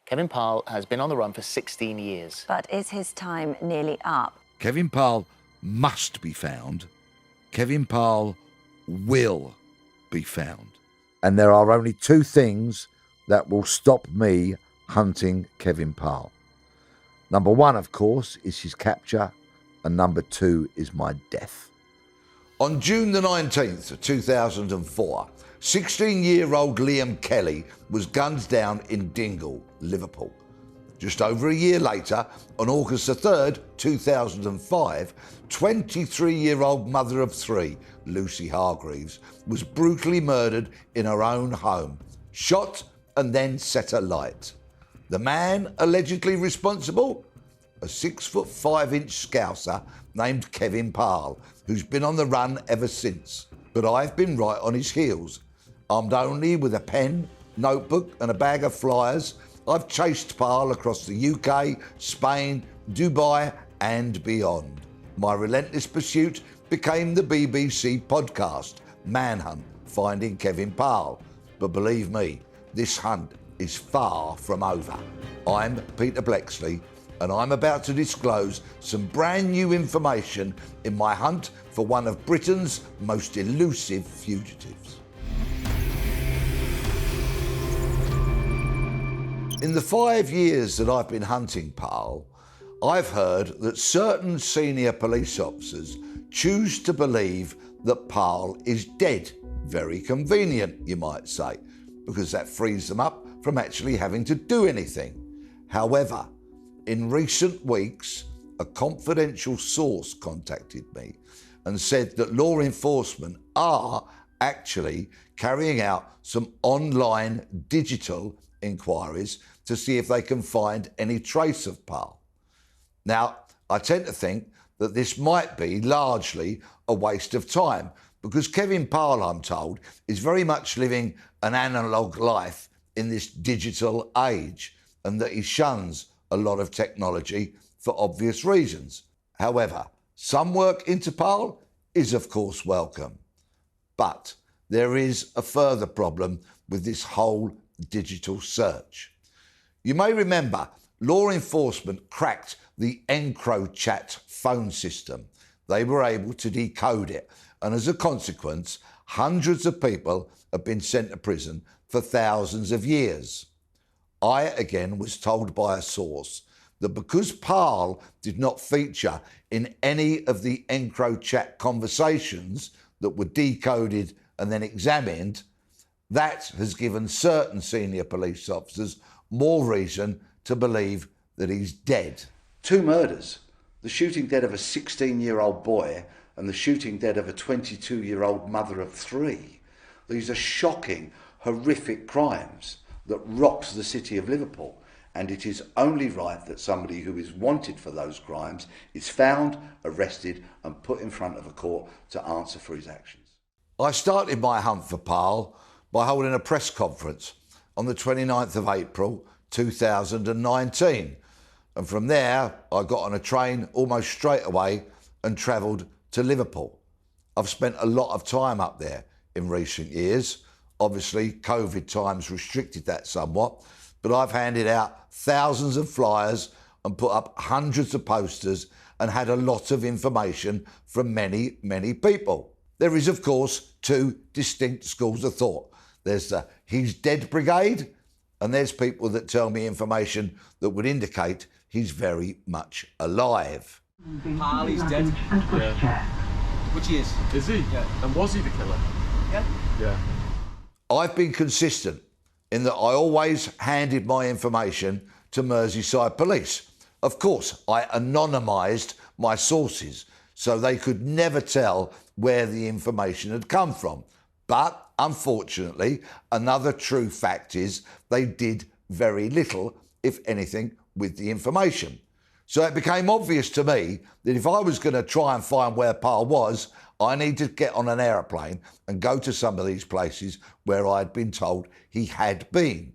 Kevin Parle has been on the run for 16 years. But is his time nearly up? Kevin Parle must be found. Kevin Parle will be found. And there are only two things that will stop me hunting Kevin Parle. Number one, of course, is his capture, and number two is my death. On June the 19th, 2004, 16-year-old Liam Kelly was gunned down in Dingle, Liverpool. Just over a year later, on August the 3rd, 2005, 23-year-old mother of three, Lucy Hargreaves, was brutally murdered in her own home, shot and then set alight. The man allegedly responsible? A 6'5" scouser named Kevin Parle, who's been on the run ever since. But I've been right on his heels. Armed only with a pen, notebook and a bag of flyers, I've chased Parle across the UK, Spain, Dubai and beyond. My relentless pursuit became the BBC podcast, MANHUNT, Finding Kevin Parle. But believe me, this hunt is far from over. I'm Peter Bleksley, and I'm about to disclose some brand new information in my hunt for one of Britain's most elusive fugitives. In the 5 years that I've been hunting Parle, I've heard that certain senior police officers choose to believe that Parle is dead. Very convenient, you might say, because that frees them up from actually having to do anything. However, in recent weeks, a confidential source contacted me and said that law enforcement are actually carrying out some online digital inquiries to see if they can find any trace of Parle. Now, I tend to think that this might be largely a waste of time because Kevin Parle, I'm told, is very much living an analogue life in this digital age and that he shuns a lot of technology for obvious reasons. However, some work into Parle is of course welcome. But there is a further problem with this whole digital search. You may remember law enforcement cracked the EncroChat phone system. They were able to decode it, and as a consequence, hundreds of people have been sent to prison for thousands of years. I, again, was told by a source that because Parle did not feature in any of the EncroChat conversations that were decoded and then examined, that has given certain senior police officers more reason to believe that he's dead. Two murders, the shooting dead of a 16-year-old boy and the shooting dead of a 22-year-old mother of three. These are shocking, horrific crimes that rocked the city of Liverpool, and it is only right that somebody who is wanted for those crimes is found, arrested and put in front of a court to answer for his actions. I started my hunt for Parle by holding a press conference on the 29th of April 2019, and from there I got on a train almost straight away and travelled to Liverpool. I've spent a lot of time up there in recent years. Obviously, COVID times restricted that somewhat, but I've handed out thousands of flyers and put up hundreds of posters and had a lot of information from many, many people. There is, of course, two distinct schools of thought. There's the he's dead brigade, and there's people that tell me information that would indicate he's very much alive. Parle's dead. Yeah. Which he is. Is he? Yeah. And was he the killer? Yeah. Yeah. I've been consistent in that I always handed my information to Merseyside Police. Of course, I anonymised my sources so they could never tell where the information had come from. But unfortunately, another true fact is they did very little, if anything, with the information. So it became obvious to me that if I was going to try and find where Parle was, I needed to get on an aeroplane and go to some of these places where I'd been told he had been.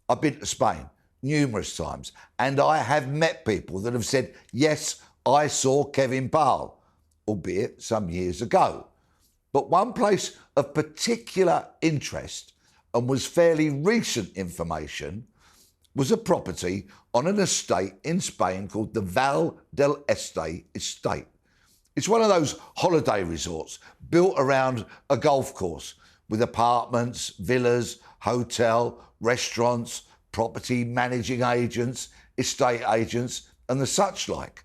I've been to Spain numerous times, and I have met people that have said, yes, I saw Kevin Parle, albeit some years ago. But one place of particular interest and was fairly recent information was a property on an estate in Spain called the Val del Este estate. It's one of those holiday resorts built around a golf course with apartments, villas, hotel, restaurants, property managing agents, estate agents and the such like.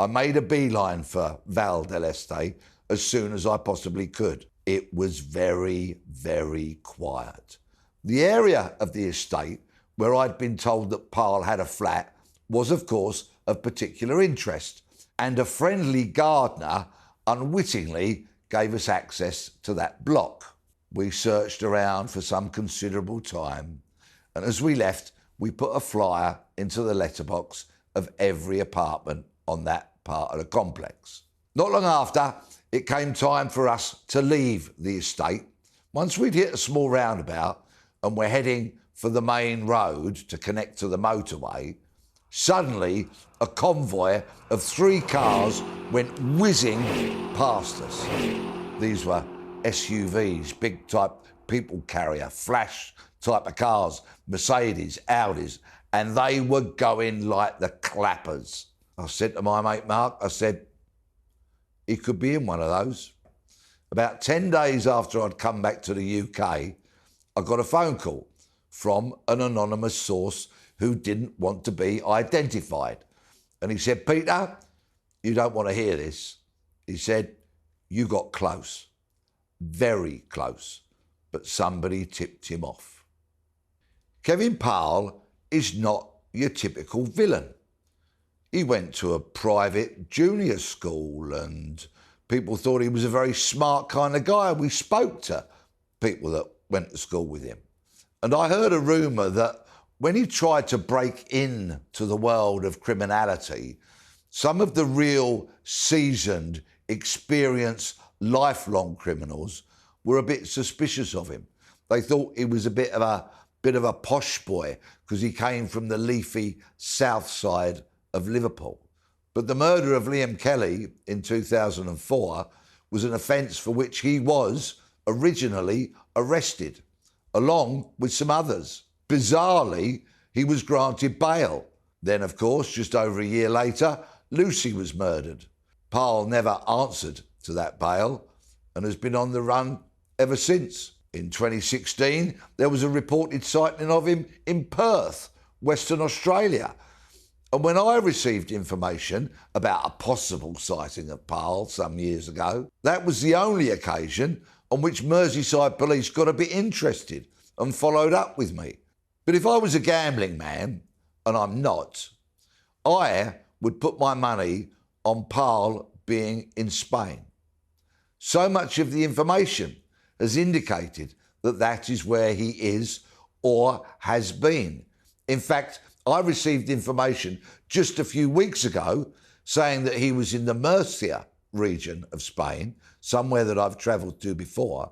I made a beeline for Val del Este as soon as I possibly could. It was very, very quiet. The area of the estate where I'd been told that Parle had a flat was, of course, of particular interest, and a friendly gardener unwittingly gave us access to that block. We searched around for some considerable time, and as we left, we put a flyer into the letterbox of every apartment on that part of the complex. Not long after, it came time for us to leave the estate. Once we'd hit a small roundabout and we're heading for the main road to connect to the motorway, suddenly a convoy of 3 cars went whizzing past us. These were SUVs, big type people carrier, flash type of cars, Mercedes, Audis, and they were going like the clappers. I said to my mate Mark, I said, he could be in one of those. About 10 days after I'd come back to the UK, I got a phone call from an anonymous source who didn't want to be identified. And he said, Peter, you don't want to hear this. He said, you got close, very close, but somebody tipped him off. Kevin Parle is not your typical villain. He went to a private junior school and people thought he was a very smart kind of guy. We spoke to people that went to school with him. And I heard a rumour that when he tried to break into the world of criminality, some of the real seasoned, experienced, lifelong criminals were a bit suspicious of him. They thought he was a bit of a posh boy because he came from the leafy south side of Liverpool. But the murder of Liam Kelly in 2004 was an offence for which he was originally arrested, along with some others. Bizarrely, he was granted bail. Then, of course, just over a year later, Lucy was murdered. Parle never answered to that bail and has been on the run ever since. In 2016, there was a reported sighting of him in Perth, Western Australia. And when I received information about a possible sighting of Parle some years ago, that was the only occasion on which Merseyside police got a bit interested and followed up with me. But if I was a gambling man, and I'm not, I would put my money on Parle being in Spain. So much of the information has indicated that that is where he is or has been. In fact, I received information just a few weeks ago saying that he was in the Murcia region of Spain, somewhere that I've travelled to before,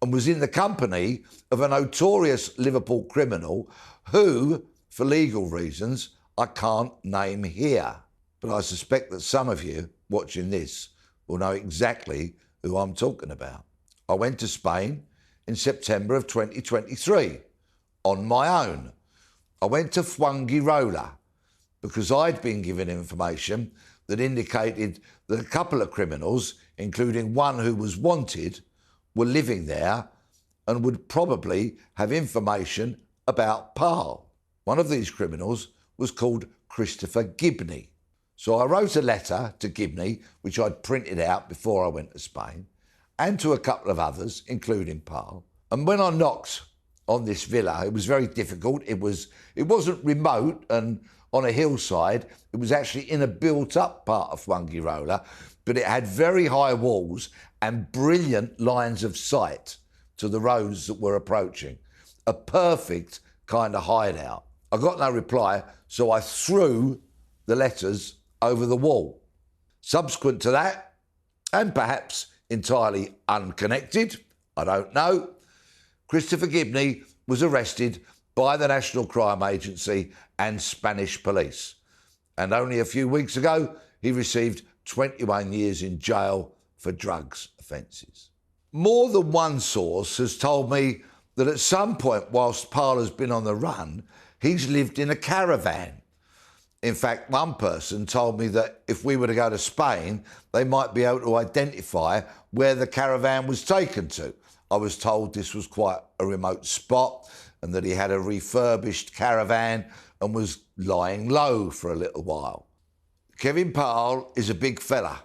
and was in the company of a notorious Liverpool criminal who, for legal reasons, I can't name here. But I suspect that some of you watching this will know exactly who I'm talking about. I went to Spain in September of 2023 on my own. I went to Fugitive because I'd been given information that indicated that a couple of criminals, including one who was wanted, were living there and would probably have information about Parle. One of these criminals was called Christopher Gibney. So I wrote a letter to Gibney, which I'd printed out before I went to Spain, and to a couple of others, including Parle. And when I knocked on this villa, it was very difficult. It wasn't remote and on a hillside. It was actually in a built-up part of Fugitive, but it had very high walls and brilliant lines of sight to the roads that were approaching. A perfect kind of hideout. I got no reply, so I threw the letters over the wall. Subsequent to that, and perhaps entirely unconnected, I don't know, Christopher Gibney was arrested by the National Crime Agency and Spanish police. And only a few weeks ago, he received 21 years in jail for drugs offences. More than one source has told me that at some point whilst Parle has been on the run, He's lived in a caravan. In fact, one person told me that if we were to go to Spain, they might be able to identify where the caravan was taken to. I was told this was quite a remote spot and that he had a refurbished caravan and was lying low for a little while. Kevin Parle is a big fella.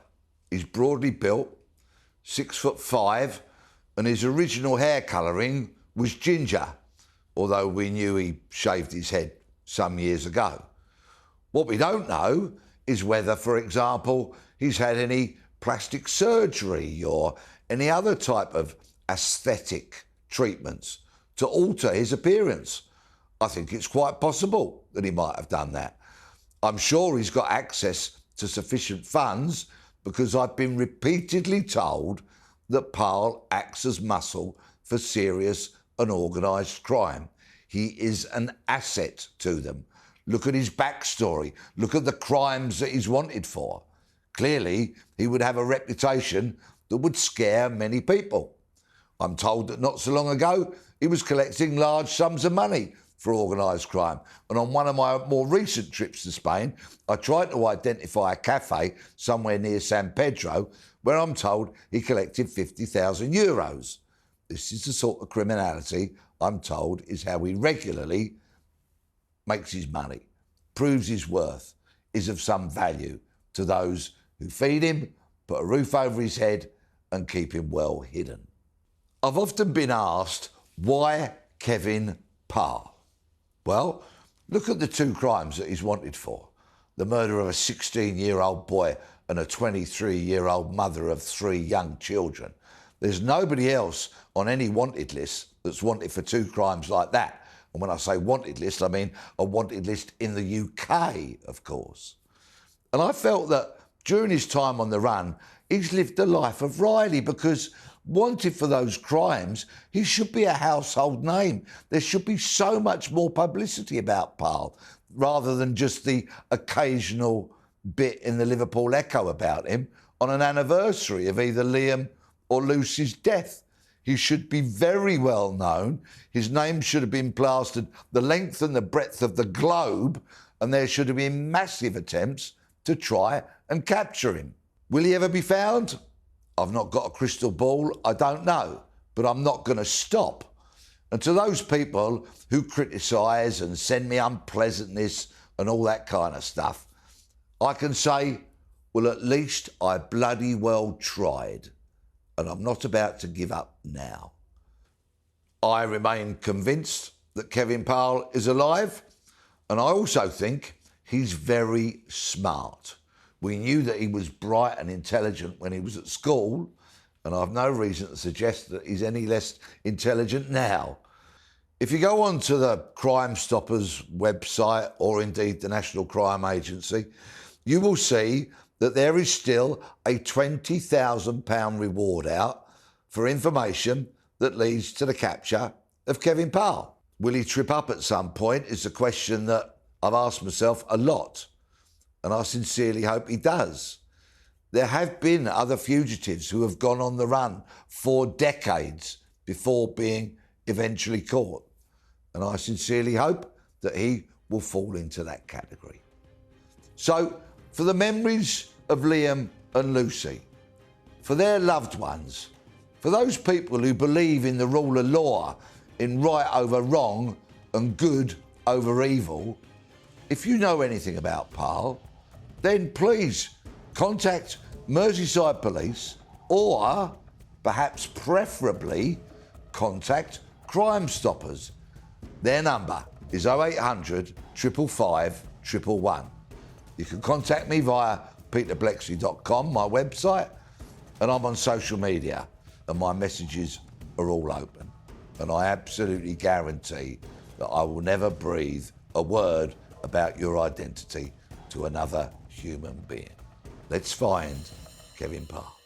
He's broadly built, 6'5", and his original hair colouring was ginger, although we knew he shaved his head some years ago. What we don't know is whether, for example, he's had any plastic surgery or any other type of aesthetic treatments to alter his appearance. I think it's quite possible that he might have done that. I'm sure he's got access to sufficient funds because I've been repeatedly told that Parle acts as muscle for serious and organised crime. He is an asset to them. Look at his backstory. Look at the crimes that he's wanted for. Clearly, he would have a reputation that would scare many people. I'm told that not so long ago, he was collecting large sums of money for organised crime. And on one of my more recent trips to Spain, I tried to identify a cafe somewhere near San Pedro where I'm told he collected €50,000. This is the sort of criminality I'm told is how he regularly makes his money, proves his worth, is of some value to those who feed him, put a roof over his head and keep him well hidden. I've often been asked, why Kevin Parle? Well, look at the two crimes that he's wanted for. The murder of a 16-year-old boy and a 23-year-old mother of 3 young children. There's nobody else on any wanted list that's wanted for 2 crimes like that. And when I say wanted list, I mean a wanted list in the UK, of course. And I felt that during his time on the run, he's lived a life of Riley because wanted for those crimes, he should be a household name. There should be so much more publicity about Parle rather than just the occasional bit in the Liverpool Echo about him on an anniversary of either Liam or Lucy's death. He should be very well known. His name should have been plastered the length and the breadth of the globe, and there should have been massive attempts to try and capture him. Will he ever be found? I've not got a crystal ball, I don't know, but I'm not going to stop. And to those people who criticise and send me unpleasantness and all that kind of stuff, I can say, well, at least I bloody well tried. And I'm not about to give up now. I remain convinced that Kevin Parle is alive, and I also think he's very smart. We knew that he was bright and intelligent when he was at school, and I've no reason to suggest that he's any less intelligent now. If you go on to the Crime Stoppers website, or indeed the National Crime Agency, you will see that there is still a £20,000 reward out for information that leads to the capture of Kevin Parle. Will he trip up at some point is a question that I've asked myself a lot, and I sincerely hope he does. There have been other fugitives who have gone on the run for decades before being eventually caught, and I sincerely hope that he will fall into that category. So, for the memories of Liam and Lucy, for their loved ones, for those people who believe in the rule of law, in right over wrong and good over evil, if you know anything about Parle, then please contact Merseyside Police, or perhaps preferably contact Crime Stoppers. Their number is 0800 555 111. You can contact me via peterbleksley.com, my website, and I'm on social media, and my messages are all open. And I absolutely guarantee that I will never breathe a word about your identity to another human being. Let's find Kevin Parle.